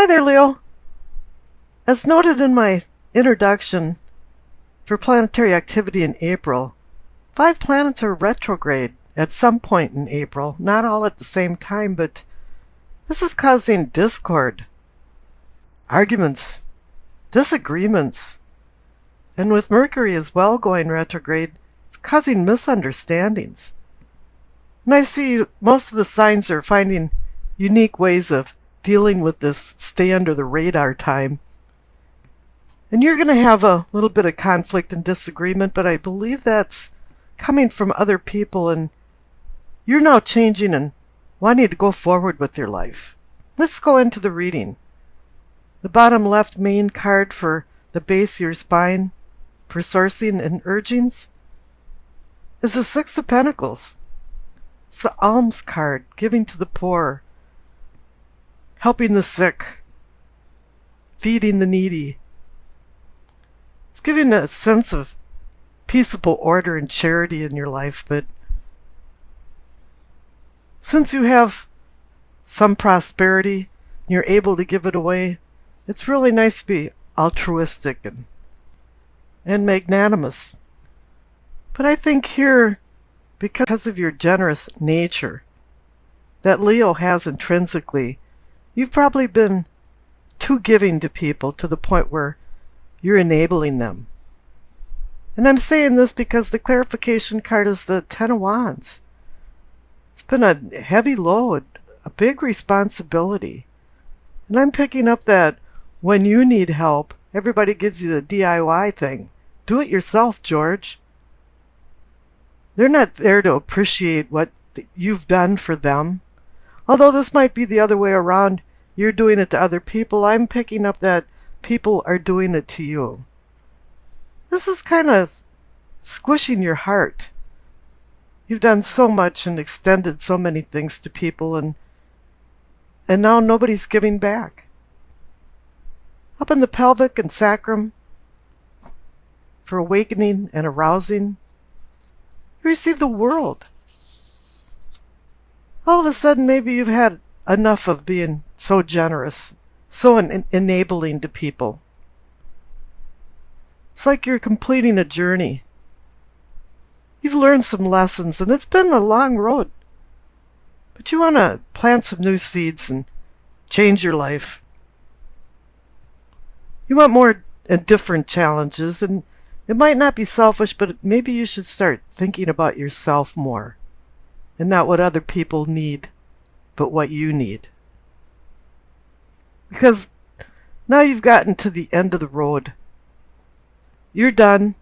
Hi there, Leo. As noted in my introduction for planetary activity in April, 5 planets are retrograde at some point in April, not all at the same time, but this is causing discord, arguments, disagreements, and with Mercury as well going retrograde, it's causing misunderstandings. And I see most of the signs are finding unique ways of dealing with this stay under the radar time. And you're going to have a little bit of conflict and disagreement, but I believe that's coming from other people, and you're now changing and wanting to go forward with your life. Let's go into the reading. The bottom left main card for the base of your spine for sourcing and urgings is the Six of Pentacles. It's the alms card, giving to the poor, helping the sick, feeding the needy. It's giving a sense of peaceable order and charity in your life, but since you have some prosperity and you're able to give it away, it's really nice to be altruistic and magnanimous. But I think here, because of your generous nature that Leo has intrinsically, you've probably been too giving to people to the point where you're enabling them. And I'm saying this because the clarification card is the Ten of Wands. It's been a heavy load, a big responsibility. And I'm picking up that when you need help, everybody gives you the DIY thing. Do it yourself, George. They're not there to appreciate what you've done for them. Although this might be the other way around, you're doing it to other people, I'm picking up that people are doing it to you. This is kind of squishing your heart. You've done so much and extended so many things to people, and now nobody's giving back. Up in the pelvic and sacrum, for awakening and arousing, you receive the World. All of a sudden, maybe you've had enough of being so generous, so enabling to people. It's like you're completing a journey. You've learned some lessons, and it's been a long road. But you want to plant some new seeds and change your life. You want more and different challenges, and it might not be selfish, but maybe you should start thinking about yourself more. And not what other people need, but what you need. Because now you've gotten to the end of the road. You're done.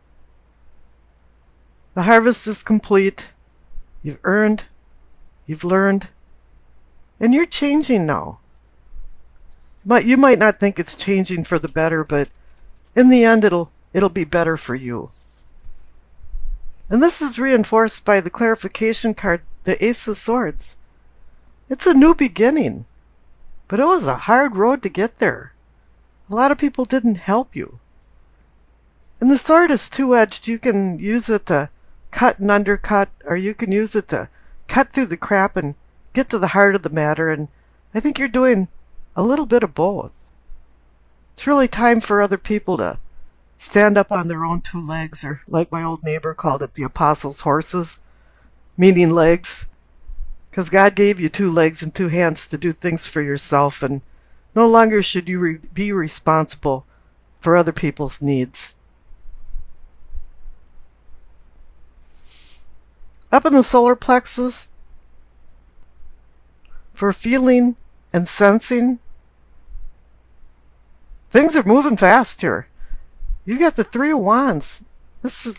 The harvest is complete. You've earned. You've learned. And you're changing now. You might not think it's changing for the better, but in the end it'll be better for you. And this is reinforced by the clarification card, the Ace of Swords. It's a new beginning, but it was a hard road to get there. A lot of people didn't help you. And the sword is two-edged. You can use it to cut and undercut, or you can use it to cut through the crap and get to the heart of the matter, and I think you're doing a little bit of both. It's really time for other people to stand up on their own 2 legs, or like my old neighbor called it, the apostles' horses, meaning legs. Because God gave you 2 legs and 2 hands to do things for yourself, and no longer should you be responsible for other people's needs. Up in the solar plexus, for feeling and sensing, things are moving fast here. You got the 3 of Wands. This is,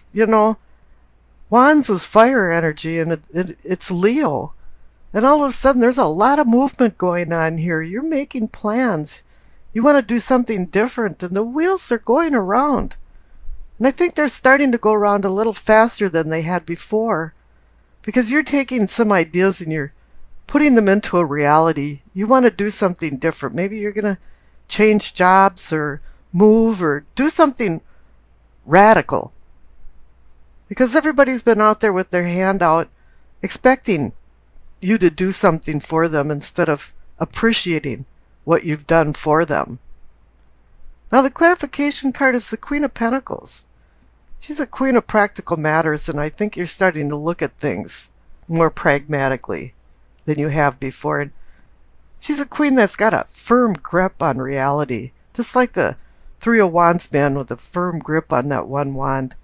Wands is fire energy, and it's Leo. And all of a sudden, there's a lot of movement going on here. You're making plans. You want to do something different, and the wheels are going around. And I think they're starting to go around a little faster than they had before, because you're taking some ideas and you're putting them into a reality. You want to do something different. Maybe you're going to change jobs or move or do something radical. Because everybody's been out there with their hand out expecting you to do something for them instead of appreciating what you've done for them. Now the clarification card is the Queen of Pentacles. She's a queen of practical matters, and I think you're starting to look at things more pragmatically than you have before. And she's a queen that's got a firm grip on reality, just like the Three of Wands man with a firm grip on that one wand.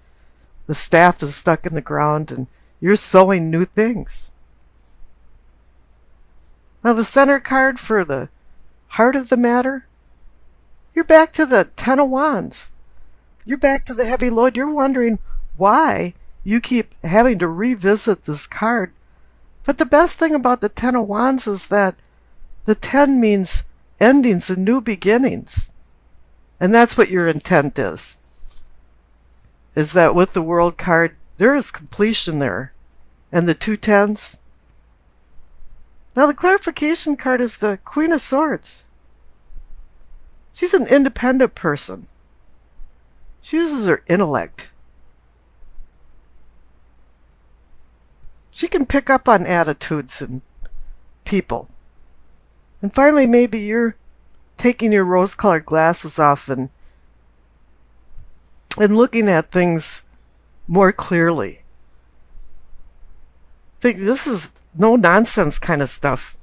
The staff is stuck in the ground, and you're sowing new things. Now the center card for the heart of the matter, you're back to the Ten of Wands. You're back to the heavy load. You're wondering why you keep having to revisit this card. But the best thing about the Ten of Wands is that the 10 means endings and new beginnings. And that's what your intent is that with the World card, there is completion there. And the two tens. Now the clarification card is the Queen of Swords. She's an independent person. She uses her intellect. She can pick up on attitudes and people. And finally, maybe you're taking your rose-colored glasses off and looking at things more clearly. Think this is no-nonsense kind of stuff.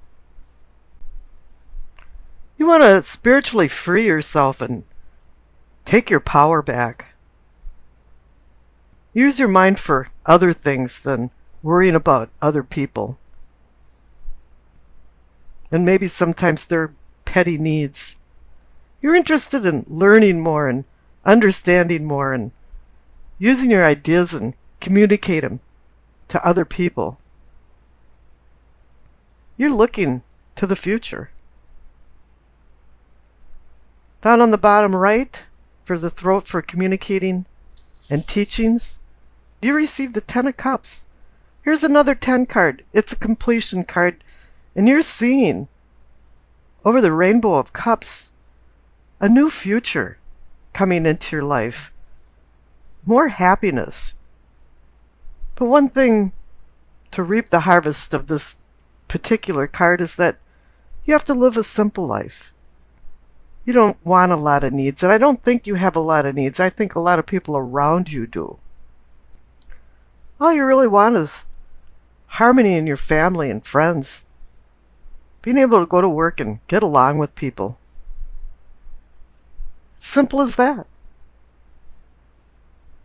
You want to spiritually free yourself and take your power back. Use your mind for other things than worrying about other people. And maybe sometimes they're petty needs. You're interested in learning more and understanding more and using your ideas and communicate them to other people. You're looking to the future. Down on the bottom right, for the throat for communicating and teachings, you receive the Ten of Cups. Here's another 10 card. It's a completion card. And you're seeing, over the rainbow of cups, a new future coming into your life. More happiness. But one thing to reap the harvest of this particular card is that you have to live a simple life. You don't want a lot of needs, and I don't think you have a lot of needs. I think a lot of people around you do. All you really want is harmony in your family and friends. Being able to go to work and get along with people. It's simple as that.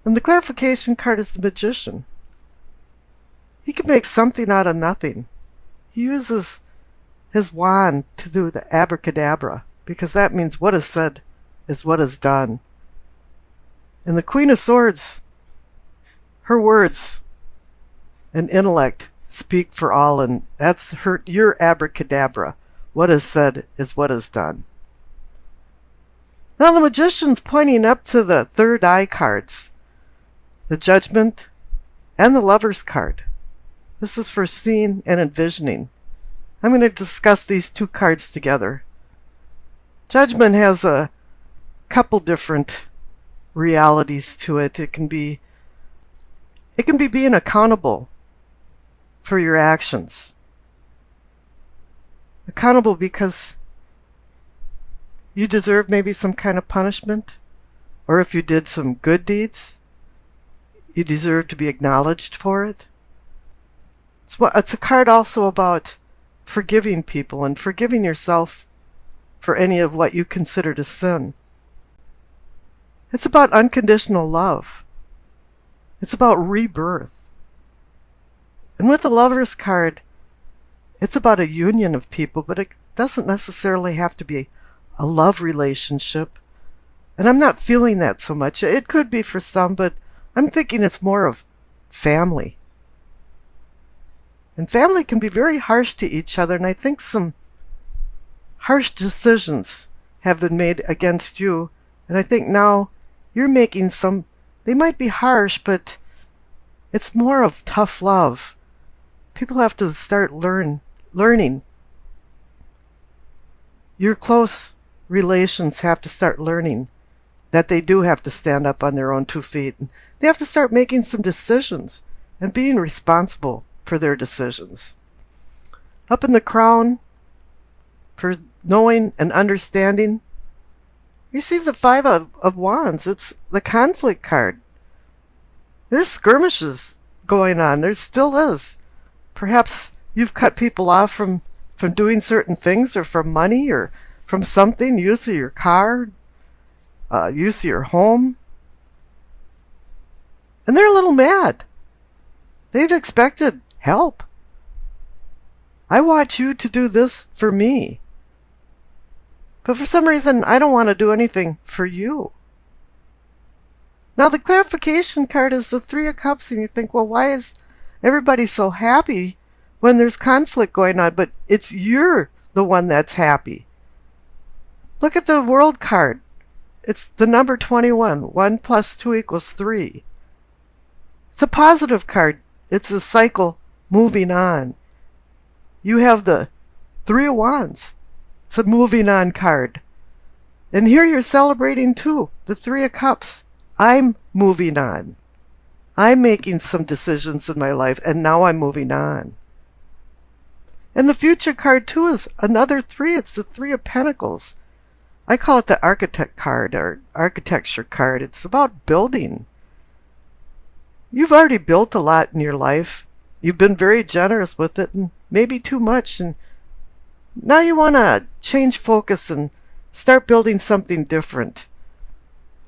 And the clarification card is the Magician. He can make something out of nothing. He uses his wand to do the abracadabra, because that means what is said is what is done. And the Queen of Swords, her words and intellect speak for all, and that's your abracadabra. What is said is what is done. Now the Magician's pointing up to the third eye cards, the Judgment and the Lover's card. This is for seeing and envisioning. I'm going to discuss these two cards together. Judgment has a couple different realities to it. It can be being accountable for your actions. Accountable because you deserve maybe some kind of punishment, or if you did some good deeds, you deserve to be acknowledged for it. It's a card also about forgiving people and forgiving yourself for any of what you consider to sin. It's about unconditional love. It's about rebirth. And with the Lover's card, it's about a union of people, but it doesn't necessarily have to be a love relationship. And I'm not feeling that so much. It could be for some, but I'm thinking it's more of family. And family can be very harsh to each other, and I think some harsh decisions have been made against you. And I think now you're making some, they might be harsh, but it's more of tough love. People have to start learning. Your close relations have to start learning that they do have to stand up on their own 2 feet. They have to start making some decisions and being responsible for their decisions. Up in the crown, for knowing and understanding. You see the Five of Wands. It's the conflict card. There's skirmishes going on. There still is. Perhaps you've cut people off from doing certain things, or from money, or from something, use of your car, use of your home. And they're a little mad. They've expected help. I want you to do this for me. But for some reason, I don't want to do anything for you. Now, the clarification card is the Three of Cups, and you think, well, why is everybody so happy when there's conflict going on? But it's you're the one that's happy. Look at the World card. It's the number 21. 1 plus 2 equals 3. It's a positive card. It's a cycle moving on. You have the Three of Wands. It's a moving on card. And here you're celebrating too, the Three of Cups. I'm moving on. I'm making some decisions in my life, and now I'm moving on. And the future card too is another 3. It's the Three of Pentacles. I call it the architect card, or architecture card. It's about building. You've already built a lot in your life. You've been very generous with it, and maybe too much. And now you want to change focus and start building something different.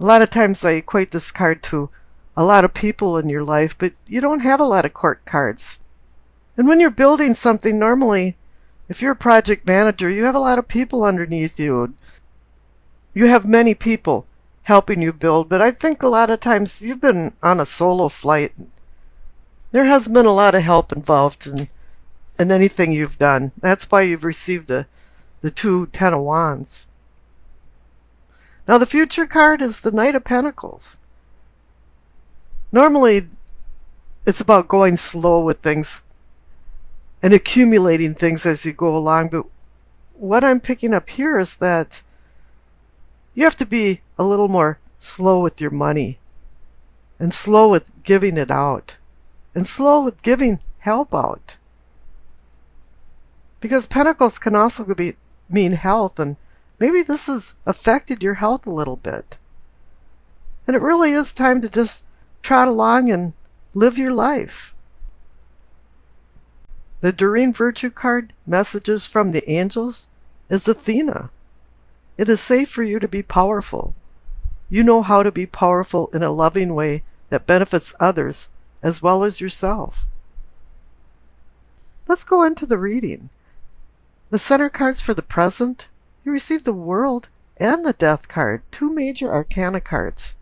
A lot of times I equate this card to a lot of people in your life, but you don't have a lot of court cards. And when you're building something, normally, if you're a project manager, you have a lot of people underneath you. You have many people helping you build, but I think a lot of times you've been on a solo flight. There has been a lot of help involved in anything you've done. That's why you've received the 2 Ten of Wands. Now the future card is the Knight of Pentacles. Normally, it's about going slow with things and accumulating things as you go along, but what I'm picking up here is that you have to be a little more slow with your money, and slow with giving it out, and slow with giving help out. Because Pentacles can also mean health, and maybe this has affected your health a little bit. And it really is time to just trot along and live your life. The Doreen Virtue card, Messages from the Angels, is Athena. It is safe for you to be powerful. You know how to be powerful in a loving way that benefits others as well as yourself. Let's go into the reading. The center cards for the present, you receive the World and the Death card, 2 major arcana cards.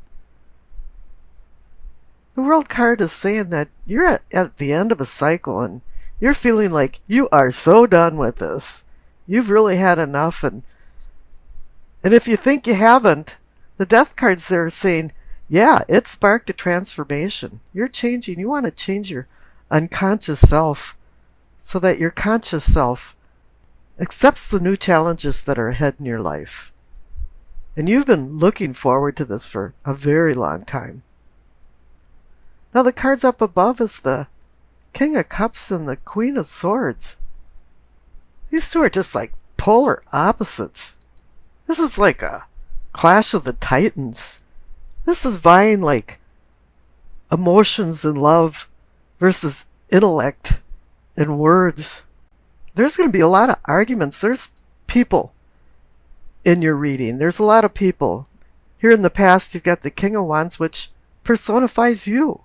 The World card is saying that you're at the end of a cycle, and you're feeling like you are so done with this. You've really had enough, and if you think you haven't, the Death card's there saying, yeah, it sparked a transformation. You're changing. You want to change your unconscious self so that your conscious self accepts the new challenges that are ahead in your life. And you've been looking forward to this for a very long time. Now the cards up above is the King of Cups and the Queen of Swords. These two are just like polar opposites. This is like a clash of the titans. This is vying like emotions and love versus intellect and words. There's going to be a lot of arguments. There's people in your reading. There's a lot of people. Here in the past, you've got the King of Wands, which personifies you.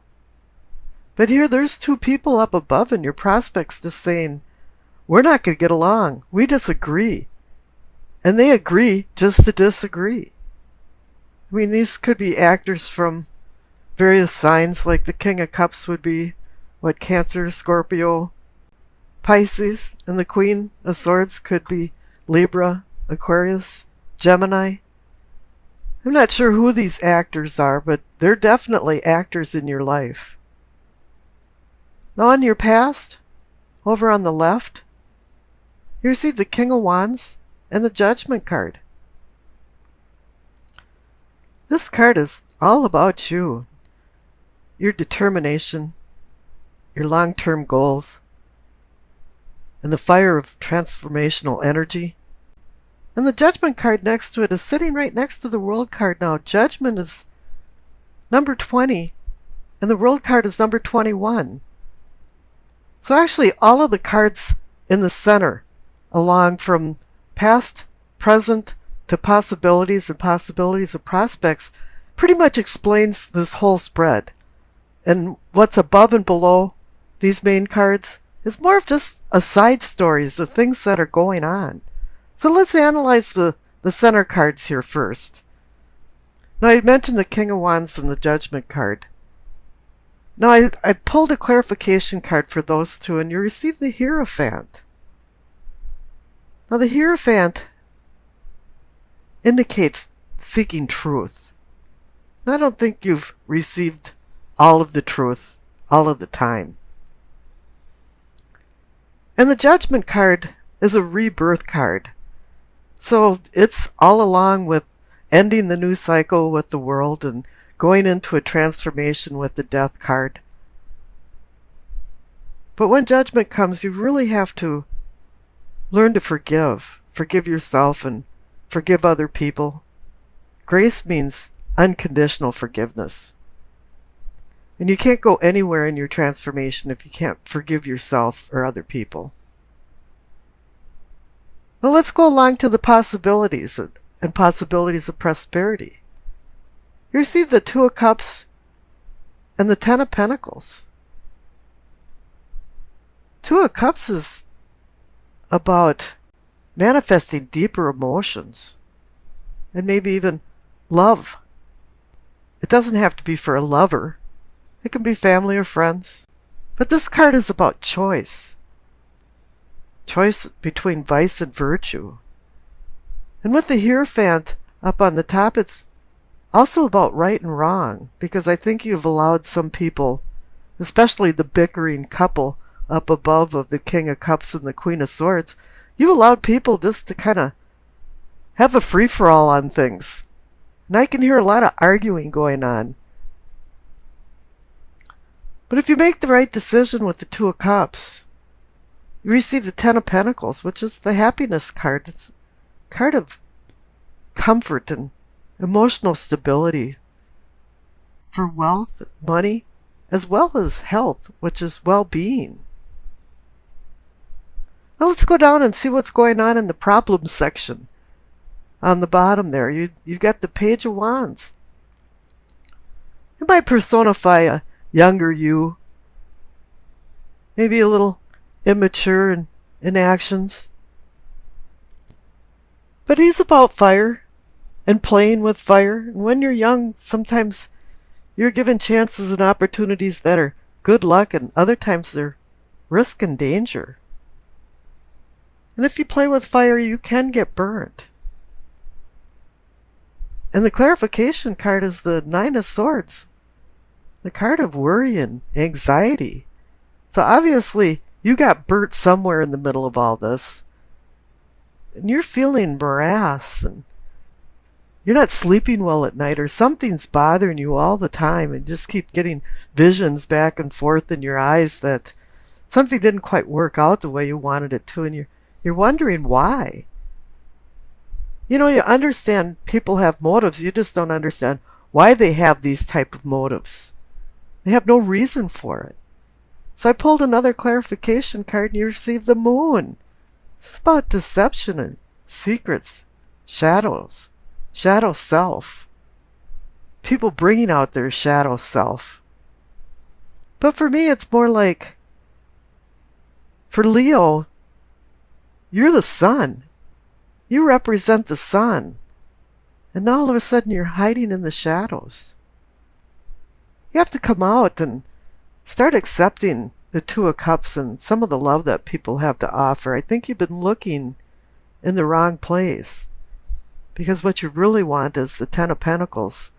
But here, there's 2 people up above in your prospects just saying, we're not going to get along. We disagree. And they agree just to disagree. I mean, these could be actors from various signs, like the King of Cups would be, Cancer, Scorpio, Pisces, and the Queen of Swords could be Libra, Aquarius, Gemini. I'm not sure who these actors are, but they're definitely actors in your life. Now in your past, over on the left, you receive the King of Wands and the Judgment card. This card is all about you, your determination, your long-term goals, and the fire of transformational energy. And the Judgment card next to it is sitting right next to the World card now. Judgment is number 20, and the World card is number 21. So actually, all of the cards in the center, along from past, present, to possibilities and possibilities of prospects, pretty much explains this whole spread. And what's above and below these main cards is more of just a side stories of things that are going on. So let's analyze the center cards here first. Now, I mentioned the King of Wands and the Judgment card. Now, I pulled a clarification card for those two, and you received the Hierophant. Now, the Hierophant indicates seeking truth. And I don't think you've received all of the truth all of the time. And the Judgment card is a rebirth card. So it's all along with ending the new cycle with the world and going into a transformation with the Death card. But when Judgment comes, you really have to learn to forgive. Forgive yourself and forgive other people. Grace means unconditional forgiveness. And you can't go anywhere in your transformation if you can't forgive yourself or other people. Now let's go along to the possibilities and possibilities of prosperity. You receive the Two of Cups and the Ten of Pentacles. Two of Cups is about manifesting deeper emotions and maybe even love. It doesn't have to be for a lover. It can be family or friends. But this card is about choice. Choice between vice and virtue. And with the Hierophant up on the top, it's also about right and wrong, because I think you've allowed some people, especially the bickering couple up above of the King of Cups and the Queen of Swords, you've allowed people just to kind of have a free-for-all on things. And I can hear a lot of arguing going on. But if you make the right decision with the Two of Cups, you receive the Ten of Pentacles, which is the happiness card. It's a card of comfort and emotional stability for wealth, money, as well as health, which is well-being. Now let's go down and see what's going on in the problems section. On the bottom there, you've got the Page of Wands. You might personify a younger you, maybe a little immature in actions. But he's about fire and playing with fire. And when you're young, sometimes you're given chances and opportunities that are good luck, and other times they're risk and danger. And if you play with fire, you can get burnt. And the clarification card is the Nine of Swords, the card of worry and anxiety. So obviously, you got burnt somewhere in the middle of all this. And you're feeling morass, and you're not sleeping well at night, or something's bothering you all the time, and just keep getting visions back and forth in your eyes that something didn't quite work out the way you wanted it to, and you're wondering why. You know, you understand people have motives, you just don't understand why they have these type of motives. They have no reason for it. So I pulled another clarification card, and you received the Moon. It's about deception and secrets, shadows, shadow self. People bringing out their shadow self. But for me, it's more like, for Leo, you're the sun. You represent the sun. And now all of a sudden you're hiding in the shadows. You have to come out and start accepting the Two of Cups and some of the love that people have to offer. I think you've been looking in the wrong place. Because what you really want is the Ten of Pentacles